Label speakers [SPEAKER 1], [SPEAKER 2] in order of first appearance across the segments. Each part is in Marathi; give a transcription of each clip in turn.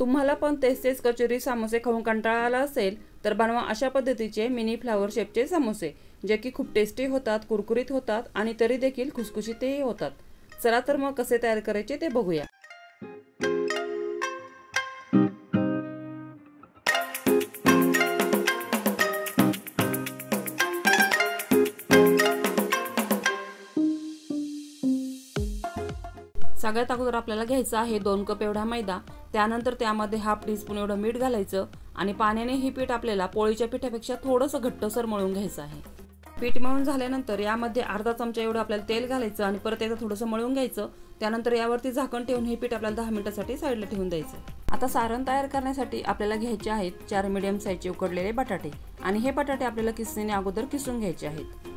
[SPEAKER 1] तुम्हाला पण तेच कचोरी समोसे खाऊन कंटाळा आला असेल तर बनवा अशा पद्धतीचे मिनी फ्लावर शेपचे समोसे, जे की खूप टेस्टी होतात, कुरकुरीत होतात आणि तरी देखील खुसखुशीतही होतात। चला तर मग कसे तयार करायचे ते बघूया। सगळ्यात अगोदर आपल्याला घ्यायचा आहे 2 कप एवढा मैदा। त्यानंतर त्यामध्ये हाफ टीस्पून एवढं मीठ घालायचं आणि पाण्याने ही पीठ आपल्याला पोळीच्या पिठापेक्षा थोडंसं घट्टसर मळून घ्यायचं आहे। पीठ मळून झाल्यानंतर यामध्ये अर्धा चमचा एवढं आपल्याला तेल घालायचं आणि परत एकदा थोडंसं मळून घ्यायचं। त्यानंतर यावरती झाकण ठेवून हे पीठ आपल्याला 10 मिनिटांसाठी साईडला ठेवून द्यायचं। आता सारण तयार करण्यासाठी आपल्याला घ्यायचे आहेत 4 मीडियम साईजचे उकडलेले बटाटे आणि हे बटाटे आपल्याला किसणीने अगोदर किसून घ्यायचे आहेत।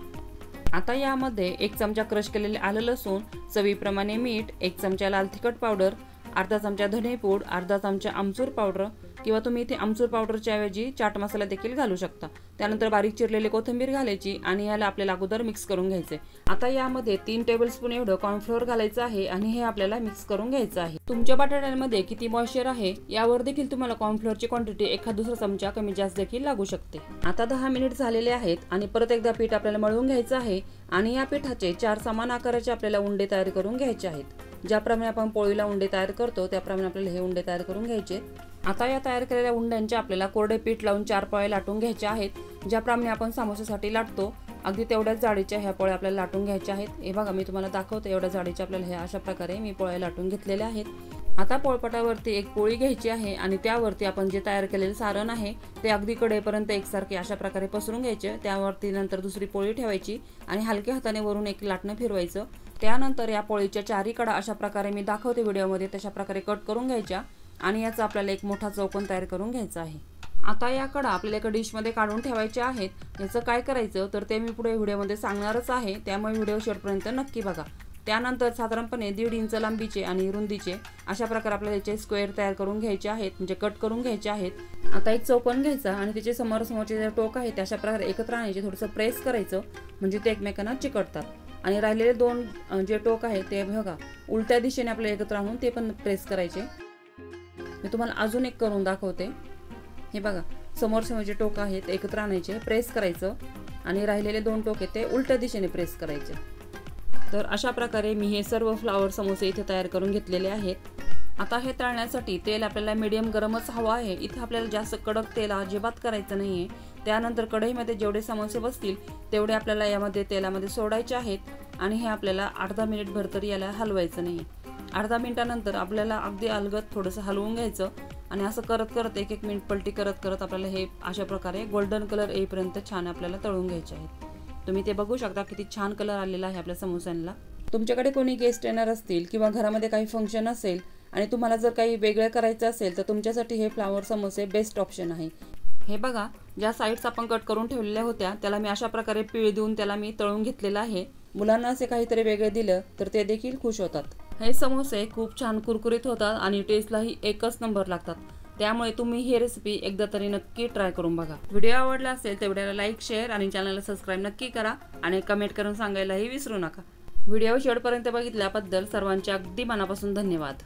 [SPEAKER 1] आता यामध्ये 1 चमचा क्रश केलेले आलं लसूण, चवीप्रमाणे मीठ, 1 चमचा लाल तिखट पावडर, अर्धा चमचा धने पूड, अर्धा चमचा आमचूर पावडर किंवा तुम्ही इथे आमचूर पावडरच्या ऐवजी चाट मसाला देखील घालू शकता। त्यानंतर बारीक चिरलेली कोथिंबीर घालायची आणि याला आपल्याला अगोदर मिक्स करून घ्यायचे। आता यामध्ये 3 टेबलस्पून एवढं कॉर्नफ्लोअर घालायचं आहे आणि हे आपल्याला मिक्स करून घ्यायचं आहे। तुमच्या बटाट्यांमध्ये किती मॉइश्चर आहे यावर देखील तुम्हाला कॉर्नफ्लोअरची क्वांटिटी एखाद दुसरा चमचा कमी जास्त देखील लागू शकते। आता 10 मिनिट झालेले आहेत आणि परत एकदा पीठ आपल्याला मळून घ्यायचं आहे आणि या पिठाचे 4 समान आकाराचे आपल्याला उंडे तयार करून घ्यायचे आहेत। ज्याप्रमाणे आपण पोळीला उंडे तयार करतो त्याप्रमाणे आपल्याला हे उंडे तयार करून घ्यायचे। आता या तयार केलेल्या उंड्यांचे आपल्याला कोरडे पीठ लावून 4 पोळ्या लाटून घ्यायच्या आहेत। ज्याप्रमाणे आपण समोसेसाठी लाटतो अगदी तेवढ्याच जाडीच्या ह्या पोळ्या आपल्याला लाटून घ्यायच्या आहेत। हे बघा मी तुम्हाला दाखवते, एवढ्या जाडीच्या आपल्याला हे अशा प्रकारे मी पोळ्या लाटून घेतलेल्या आहेत। आता पोळपाटावरती एक पोळी घ्यायची आहे आणि त्यावरती आपण जे तयार केलेले सारण आहे ते अगदी कडेपर्यंत एकसारखे अशा प्रकारे पसरून घ्यायचे। त्यावरती नंतर दुसरी पोळी ठेवायची आणि हलक्या हाताने वरून एक लाटणं फिरवायचं। त्यानंतर या पोळीच्या चारी कडा अशा प्रकारे मी दाखवते व्हिडिओमध्ये तशा प्रकारे कट करून घ्यायच्या आणि याचा आपल्याला एक मोठा चौकोन तयार करून घ्यायचा आहे। आता या कडा आपल्याला एका डिशमध्ये काढून ठेवायचे आहेत। याचं काय करायचं तर ते मी पुढे व्हिडिओमध्ये सांगणारच आहे, त्यामुळे व्हिडिओ शेवटपर्यंत नक्की बघा। त्यानंतर साधारणपणे 1.5 इंच लांबीचे आणि रुंदीचे अशा प्रकारे आपल्याला याचे स्क्वेअर तयार करून घ्यायचे आहेत, म्हणजे कट करून घ्यायचे आहेत। आता एक चौकोन घ्यायचा आणि त्याचे समोरचे जे टोक आहे अशा प्रकारे एकत्र आणायचे, थोडंसं प्रेस करायचं म्हणजे ते एकमेकांना चिकटतात। आणि राहिलेले 2 जे टोक आहे ते बघा उलट्या दिशेने आपल्याला एकत्र आणून ते पण प्रेस करायचे। मी तुम्हाला अजून एक करून दाखवते। हे बघा समोरचे जे टोक आहेत एकत्र आणायचे, प्रेस करायचं आणि राहिलेले 2 टोक आहेत ते उलट्या दिशेने प्रेस करायचे। तर अशा प्रकारे मी हे सर्व फ्लावर समोसे इथे तयार करून घेतलेले आहेत। आता हे तळण्यासाठी तेल आपल्याला मीडियम गरमच हवं आहे। इथे आपल्याला जास्त कडक तेल अजिबात करायचं नाहीये। त्यानंतर कढईमध्ये जेवढे समोसे बसतील तेवढे आपल्याला यामध्ये तेलामध्ये सोडायचे आहेत आणि हे आपल्याला अर्धा मिनिटभर तरी याला हलवायचं नाही। अर्धा मिनिटानंतर आपल्याला अगदी अलगद थोडंसं हलवून घ्यायचं आणि असं करत करत 1-1 मिनिट पलटी करत करत आपल्याला हे अशा प्रकारे गोल्डन कलर येईपर्यंत छान आपल्याला तळून घ्यायचे आहेत। तुम्ही ते बघू शकता किती छान कलर आलेला आहे आपल्या समोस्यांना। तुमच्याकडे कोणी गेस्ट येणार असतील किंवा घरामध्ये काही फंक्शन असेल आणि तुम्हाला जर काही वेगळं करायचं असेल तर तुमच्यासाठी हे फ्लावर समोसे बेस्ट ऑप्शन आहे। हे बघा ज्या साइड्स आपण कट करून ठेवलेल्या होत्या त्याला मी अशा प्रकारे पीळ देऊन त्याला मी तळून घेतलेला आहे। मुलांना असे काहीतरी वेगळे दिलं तर ते देखील खुश होतात। हे समोसे खूप छान कुरकुरीत होतात आणि टेस्टलाही एकच नंबर लागतात। त्यामुळे तुम्ही ही रेसिपी एकदा तरी नक्की ट्राय करून बघा। व्हिडिओ आवडला असेल तर व्हिडिओला लाईक, शेअर आणि चॅनलला सबस्क्राईब नक्की करा आणि कमेंट करून सांगायलाही विसरू नका। व्हिडिओ शेवटपर्यंत बघितल्याबद्दल सर्वांचे अगदी मनापासून धन्यवाद।